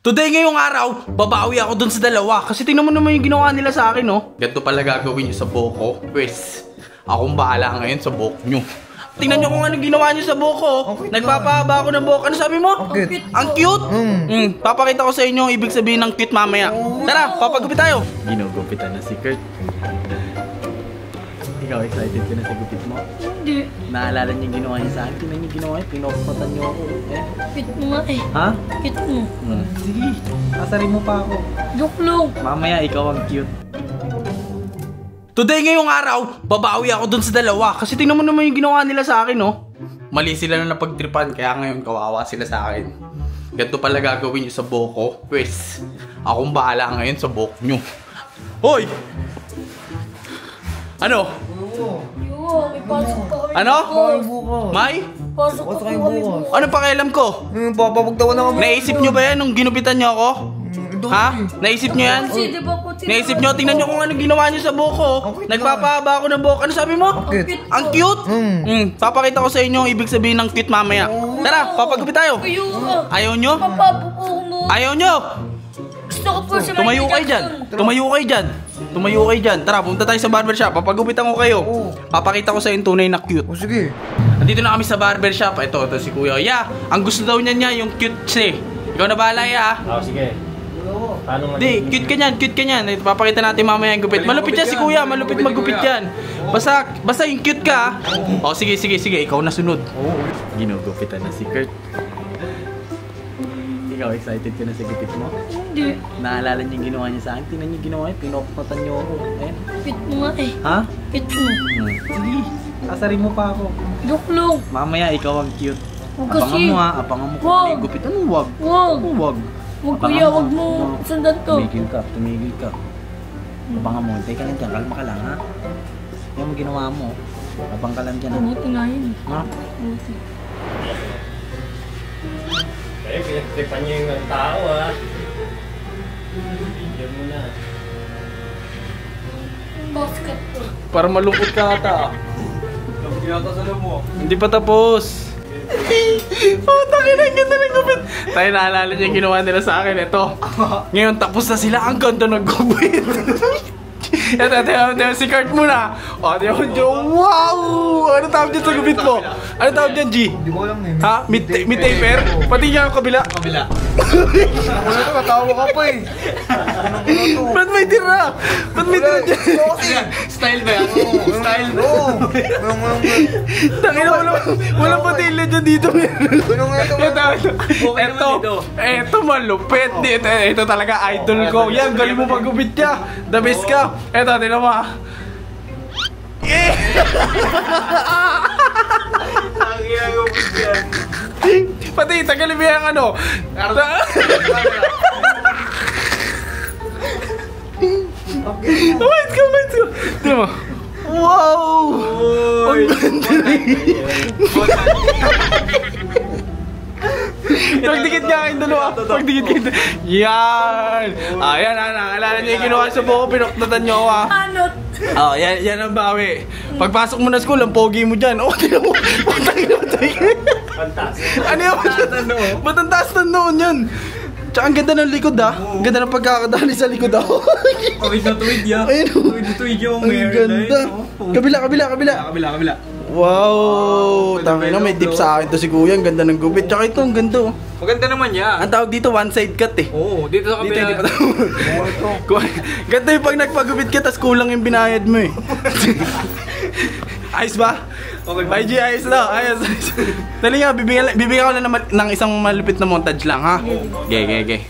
Today ngayong araw, babawi ako dun sa dalawa. Kasi tingnan mo naman yung ginawa nila sa akin, no? Ganito pala gagawin nyo sa buhok ko. Pwes, akong bahala ngayon sa buhok nyo. Tingnan nyo kung anong ginawa nyo sa buhok ko. Nagpapahaba ako ng buhok. Ano sabi mo? Ang cute! Papakita ko sa inyo ang ibig sabihin ng cute mamaya. Tara, papagupit tayo. Ginugupitan na si Kurt. Ikaw, excited ka na sa gupit mo? Hindi. Naalala niyo yung ginawa niya sa akin? Tingnan niyo yung ginawa niya, pinopatan niyo ako. Cute mo nga eh. Ha? Cute mo. Sige, asarin mo pa ako. Joke lang. Mamaya, ikaw ang cute. Today ngayong araw, babawi ako dun sa dalawa. Kasi tingnan mo naman yung ginawa nila sa akin, no? Mali sila na napagtripan, kaya ngayon kawawa sila sa akin. Ganito pala gagawin nyo sa buhok ko. Pwes, akong bahala ngayon sa buhok nyo. Hoy! Ano? Yo, may pasok pa kami. Ano? bukas. May? Pasok pa kami bukas. Ano pakialam ko? Papapagtawan na kami. Naisip nyo ba yan nung ginupitan nyo ako? Ha? Naisip nyo yan? Kasi di ba po Naisip nyo? Tingnan nyo kung anong ginawa nyo sa buhok ko. Nagpapahaba ako ng buhok. Ano sabi mo? Ang cute? Papakita ko sa inyo ang ibig sabihin ng cute mamaya. Tara, papagupit tayo. Ayaw nyo? Papabuo mo. Ayaw nyo? Gusto ko po sa Tumayo kayo dyan. Tumayo kayo dyan. Tumayo kayo dyan. Tara, pumunta tayo sa barbershop. Papagupitan ko kayo. Papakita ko sa inyo tunay na cute. O sige. Nandito na kami sa barbershop. Ito si Kuya. Yeah, ang gusto daw niya yung cute siya. Ikaw na bahala, ya. Sige. Paano Di, cute ka niyan, cute ka niyan. Ito, papakita natin mamaya yung gupit. Malupit yan si Kuya, malupit maggupit yan. Basta yung cute ka. O, sige, ikaw na sunod. Ginugupitan na si Kurt. Ikaw, excited ka na sa gupit mo? Hindi. Naalala niyo yung ginawa niya sa akin? Tingnan niyo yung ginawa niya, pinopatan niyo ako. Cute mo nga eh. Ha? Cute mo. Sige, asarin mo pa ako. Joke lang. Mamaya, ikaw ang cute. Huwag Abangan kasi. mo ha, abangan mo kung Wag. ano yung gupit. Anong wag? Wag. Anong wag? Huwag kuya, huwag mo sundan to. Tumigil ka. Abangan mo, hintay ka lang dyan, kalma ka lang ha. Yan mo ginawa mo. Abang ka lang dyan ha. Mabuti nga yun. Ha? Mabuti. Eh, pinagtripan niyo yung tao ha. Video mo na. Basket to. Para malungkot ka ata. Hindi pa tapos. Takin na, ganda ng gupit. Tayo naalala niya yung ginawa nila sa akin. Ito. Ngayon tapos na sila. Ang ganda ng gupit. Ito, si Kurt muna. O, wow! Ano tawag dyan sa gupit mo? Ano tawag dyan, G? Hindi ko alam eh. Ha? Mid-taper? Pati niya ang kabila? Kabila. Ano to? Natawa ka pa eh. Ba't may tira? Ba't may tira dyan? Style ba yan? Style? Oo. Tangina, walang patilya dyan dito. Ano nga ito? Ito malupit. Ito talaga idol ko. Yan, galing mo pagupit niya. The best ka. Ito, tinan mo ha. Ang ginagupit yan. Pati, tagalin mo yung ano. Wait ka. Tinan mo. Wow! Ang ganda rin. Pagdikit nga kayong dalawa. Pagdikit kayo. Yan! Ayan, naalala niyo yung ginawa sa buko. Pinoknatan niyo ako ha. Anot. Yan ang bawi. Pagpasok mo na school, ang pogi mo dyan. Tinan mo. Fantastic. Ano yung ba't ang taas ng noon yan? Tsaka ang ganda ng likod ha. Ang ganda ng pagkakadali sa likod ako. Tuwid na tuwid yan. Ayun o. Tuwid na tuwid yung Ang ganda. Kabila. Kabila. Wow! Tangina, may tip sa akin to si Kuya. Ang ganda ng gupit. Tsaka ito, ang ganda oh. Maganda naman yan. Ang tawag dito, one side cut eh. Oo, dito sa Dito, kabila. hindi pa tawag. Ganda yung pag nagpagupit ka, tas kulang yung binayad mo eh. Ayos ba? Okay, Bye G, ayos na. Ayos. Dali nga, bibigyan ko lang ng isang malupit na montage lang ha. Okay.